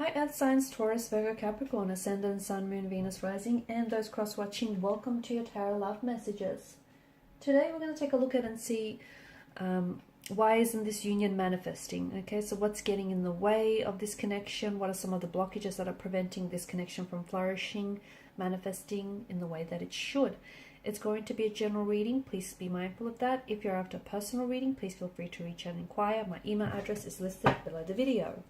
Hi Earth signs, Taurus, Virgo, Capricorn, Ascendant, Sun, Moon, Venus, Rising, and those cross-watching, welcome to your Tarot Love Messages. Today we're going to take a look at and see why isn't this union manifesting? Okay, so what's getting in the way of this connection? What are some of the blockages that are preventing this connection from flourishing, manifesting in the way that it should? It's going to be a general reading. Please be mindful of that. If you're after a personal reading, please feel free to reach out and inquire. My email address is listed below the video.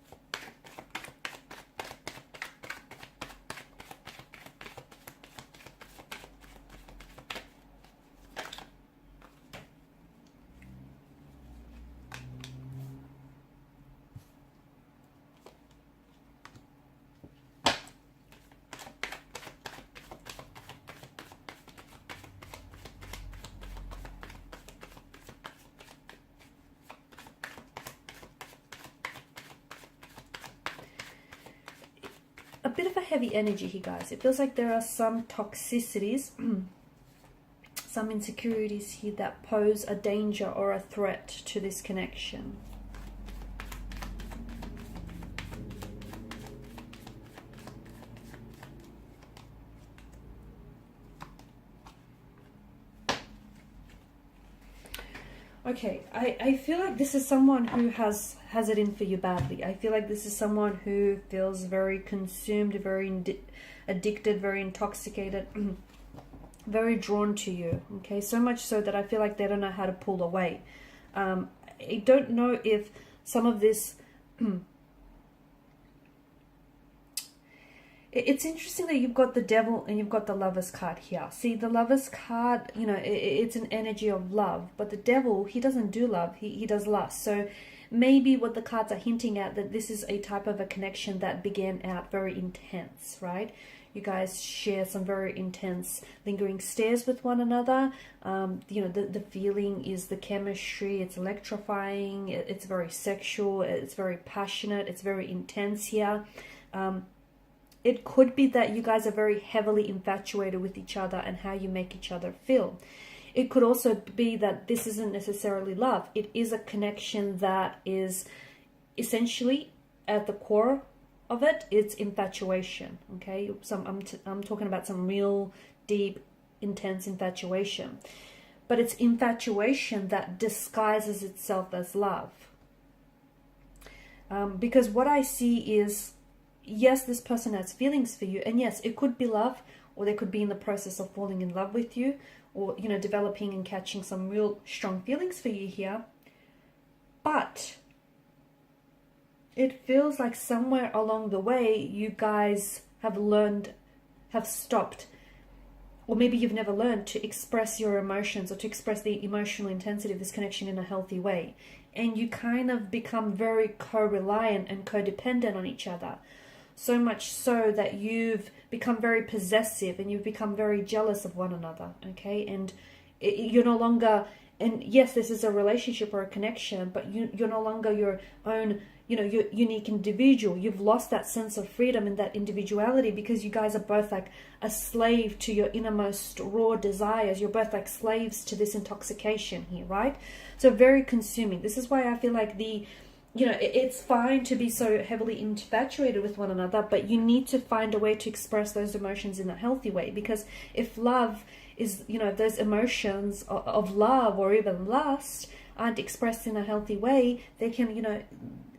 A bit of a heavy energy here, guys. It feels like there are some toxicities, some insecurities here that pose a danger or a threat to this connection. Okay, I feel like this is someone who has it in for you badly. I feel like this is someone who feels very consumed, very addicted, very intoxicated, very drawn to you. Okay, so much so that I feel like they don't know how to pull away. I don't know if some of this... It's interesting that you've got the Devil and you've got the Lover's card here. See, the Lover's card, you know, it's an energy of love. But the Devil, he doesn't do love, he does lust. So maybe what the cards are hinting at, that this is a type of a connection that began out very intense, right? You guys share some very intense lingering stares with one another. You know, the feeling is the chemistry. It's electrifying. It's very sexual. It's very passionate. It's very intense here. It could be that you guys are very heavily infatuated with each other and how you make each other feel. It could also be that this isn't necessarily love. It is a connection that is essentially at the core of it, it's infatuation. Okay, I'm talking about some real deep, intense infatuation. But it's infatuation that disguises itself as love. Because what I see is, yes, this person has feelings for you, and yes, it could be love, or they could be in the process of falling in love with you, or, you know, developing and catching some real strong feelings for you here. But it feels like somewhere along the way, you guys have stopped, or maybe you've never learned to express your emotions or to express the emotional intensity of this connection in a healthy way. And you kind of become very co-reliant and codependent on each other. So much so that you've become very possessive and you've become very jealous of one another, okay? And you're no longer, and yes, this is a relationship or a connection, but you're no longer your own, you know, your unique individual. You've lost that sense of freedom and that individuality because you guys are both like a slave to your innermost raw desires. You're both like slaves to this intoxication here, right? So very consuming. This is why I feel like you know, it's fine to be so heavily infatuated with one another, but you need to find a way to express those emotions in a healthy way. Because if love is, you know, those emotions of love or even lust aren't expressed in a healthy way, they can, you know,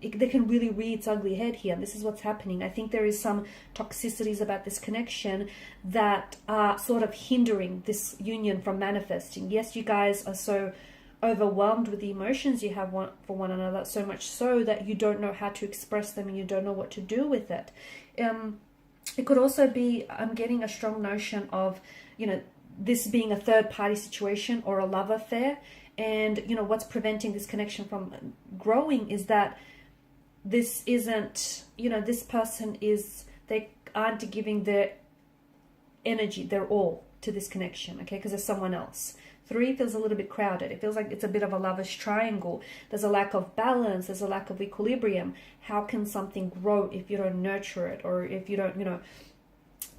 they can really rear its ugly head here. And this is what's happening. I think there is some toxicities about this connection that are sort of hindering this union from manifesting. Yes, you guys are so overwhelmed with the emotions you have for one another, so much so that you don't know how to express them and you don't know what to do with it. It could also be, I'm getting a strong notion of, you know, this being a third party situation or a love affair. And, you know, what's preventing this connection from growing is that this isn't, you know, this person they aren't giving their energy, their all to this connection, okay, because there's someone else. 3 feels a little bit crowded. It feels like it's a bit of a lover's triangle. There's a lack of balance. There's a lack of equilibrium. How can something grow if you don't nurture it, or if you don't, you know,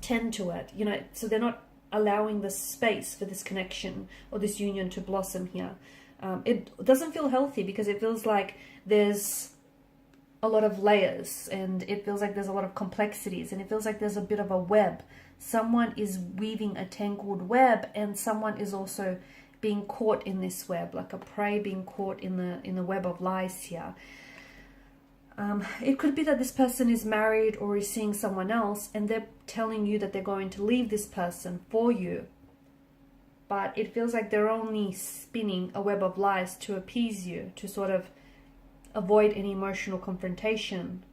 tend to it? You know, so they're not allowing the space for this connection or this union to blossom here. It doesn't feel healthy because it feels like there's a lot of layers, and it feels like there's a lot of complexities, and it feels like there's a bit of a web. Someone is weaving a tangled web, and someone is also being caught in this web, like a prey being caught in the web of lies here. It could be that this person is married or is seeing someone else, and they're telling you that they're going to leave this person for you. But it feels like they're only spinning a web of lies to appease you, to sort of avoid any emotional confrontation.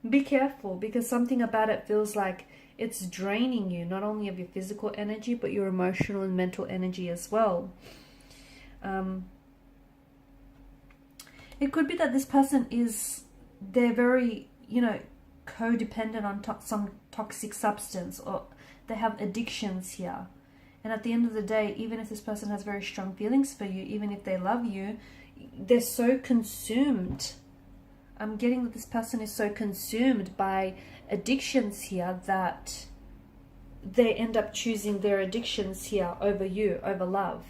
Be careful, because something about it feels like it's draining you, not only of your physical energy, but your emotional and mental energy as well. It could be that this person they're very, codependent on some toxic substance, or they have addictions here. And at the end of the day, even if this person has very strong feelings for you, even if they love you, they're so consumed. I'm getting that this person is so consumed by addictions here that they end up choosing their addictions here over you, over love.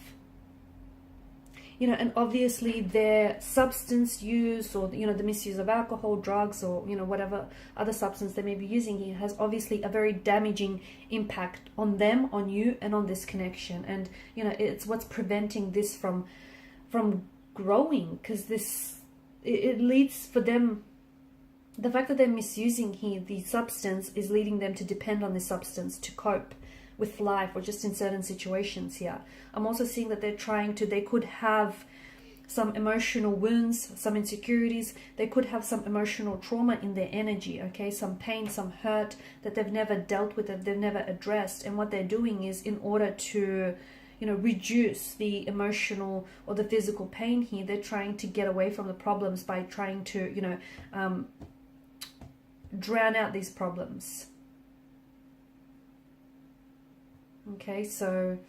And obviously their substance use, or, the misuse of alcohol, drugs, or, whatever other substance they may be using here, has obviously a very damaging impact on them, on you, and on this connection. And, it's what's preventing this from growing, because it leads for them, the fact that they're misusing here the substance is leading them to depend on this substance to cope with life, or just in certain situations here. I'm also seeing that they could have some emotional wounds, some insecurities. They could have some emotional trauma in their energy, okay? Some pain, some hurt that they've never dealt with, that they've never addressed. And what they're doing is, in order to reduce the emotional or the physical pain here, they're trying to get away from the problems by trying to, drown out these problems. Okay, so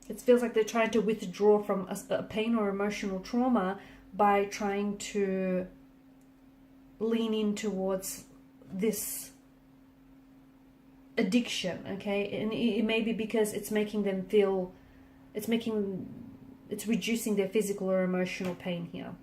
it feels like they're trying to withdraw from a pain or emotional trauma by trying to lean in towards this addiction, okay? And it may be because it's making them feel, it's reducing their physical or emotional pain here.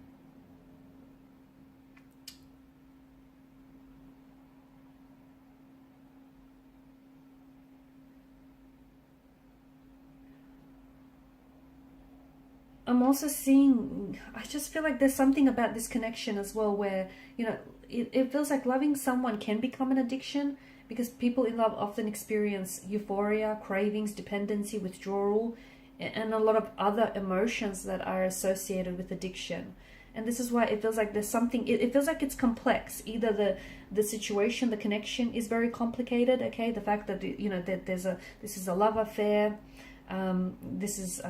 I'm also seeing, I just feel like there's something about this connection as well where, it feels like loving someone can become an addiction, because people in love often experience euphoria, cravings, dependency, withdrawal, and a lot of other emotions that are associated with addiction. And this is why it feels like there's something, it feels like it's complex. Either the situation, the connection is very complicated, okay? The fact that, that this is a love affair, this is,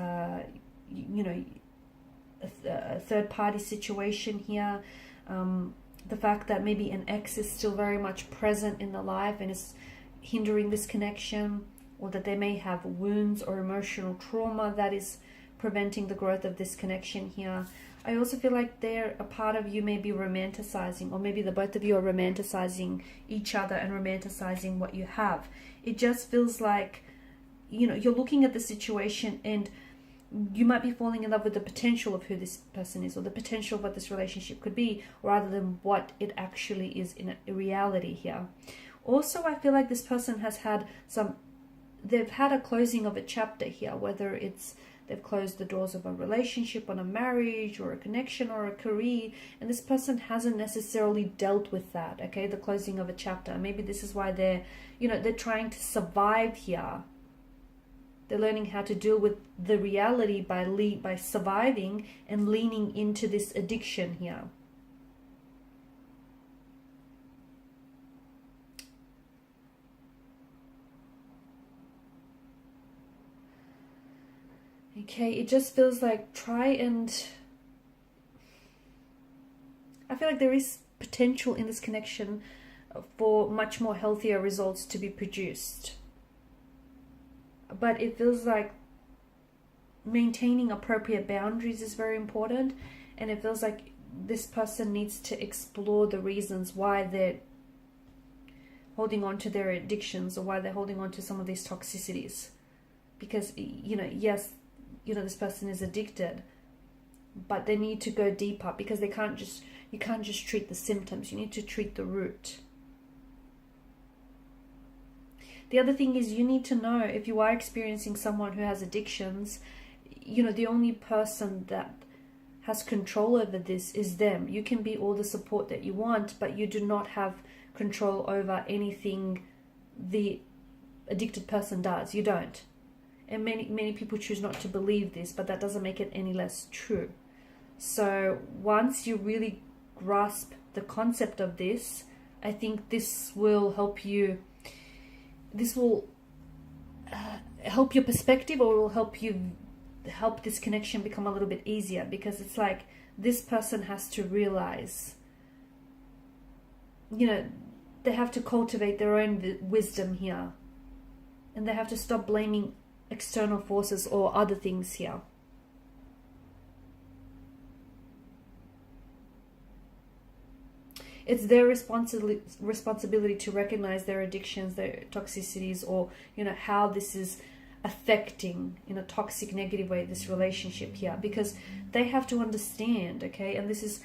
a third party situation here, the fact that maybe an ex is still very much present in the life and is hindering this connection, or that they may have wounds or emotional trauma that is preventing the growth of this connection here. I also feel like a part of you may be romanticizing, or maybe the both of you are romanticizing each other and romanticizing what you have. It just feels like, you're looking at the situation and you might be falling in love with the potential of who this person is, or the potential of what this relationship could be, rather than what it actually is in reality here. Also, I feel like this person has had they've had a closing of a chapter here, whether it's they've closed the doors of a relationship, on a marriage, or a connection, or a career, and this person hasn't necessarily dealt with that, okay, the closing of a chapter. Maybe this is why they're trying to survive here. They're learning how to deal with the reality by surviving and leaning into this addiction here. Okay, it just feels like I feel like there is potential in this connection for much more healthier results to be produced. But it feels like maintaining appropriate boundaries is very important, and it feels like this person needs to explore the reasons why they're holding on to their addictions, or why they're holding on to some of these toxicities. Because, yes, this person is addicted, but they need to go deeper, because you can't just treat the symptoms. You need to treat the root. The other thing is, you need to know, if you are experiencing someone who has addictions, the only person that has control over this is them. You can be all the support that you want, but you do not have control over anything the addicted person does. You don't. And many people choose not to believe this, but that doesn't make it any less true. So once you really grasp the concept of this, I think this will help you. This will help your perspective, or will help this connection become a little bit easier, because it's like this person has to realize, they have to cultivate their own wisdom here, and they have to stop blaming external forces or other things here. It's their responsibility to recognize their addictions, their toxicities, or how this is affecting in a toxic, negative way this relationship here, because they have to understand, okay? And this is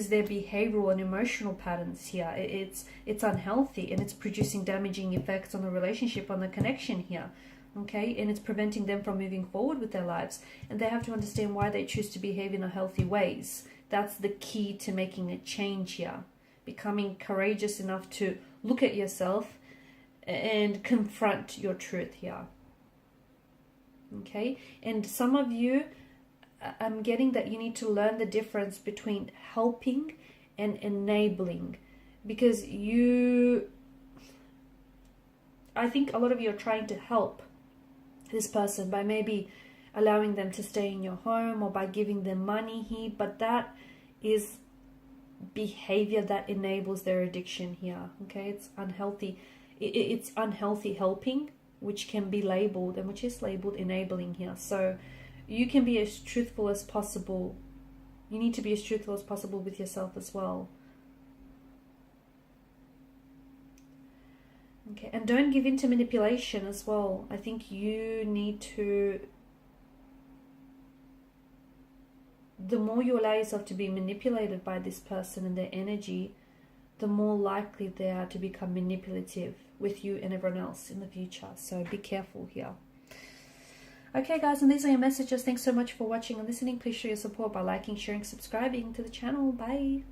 their behavioral and emotional patterns here. It's unhealthy, and it's producing damaging effects on the relationship, on the connection here, okay? And it's preventing them from moving forward with their lives, and they have to understand why they choose to behave in a healthy ways. That's the key to making a change here. Becoming courageous enough to look at yourself and confront your truth here. Okay? And some of you, I'm getting that you need to learn the difference between helping and enabling. Because I think a lot of you are trying to help this person by maybe allowing them to stay in your home, or by giving them money here, but that is behavior that enables their addiction here. Okay, it's unhealthy. It's unhealthy helping, which can be labeled, and which is labeled enabling here. So you can be as truthful as possible. You need to be as truthful as possible with yourself as well. Okay, and don't give in to manipulation as well. I think you need to, the more you allow yourself to be manipulated by this person and their energy, the more likely they are to become manipulative with you and everyone else in the future. So be careful here. Okay guys, and these are your messages. Thanks so much for watching and listening. Please show your support by liking, sharing, subscribing to the channel. Bye.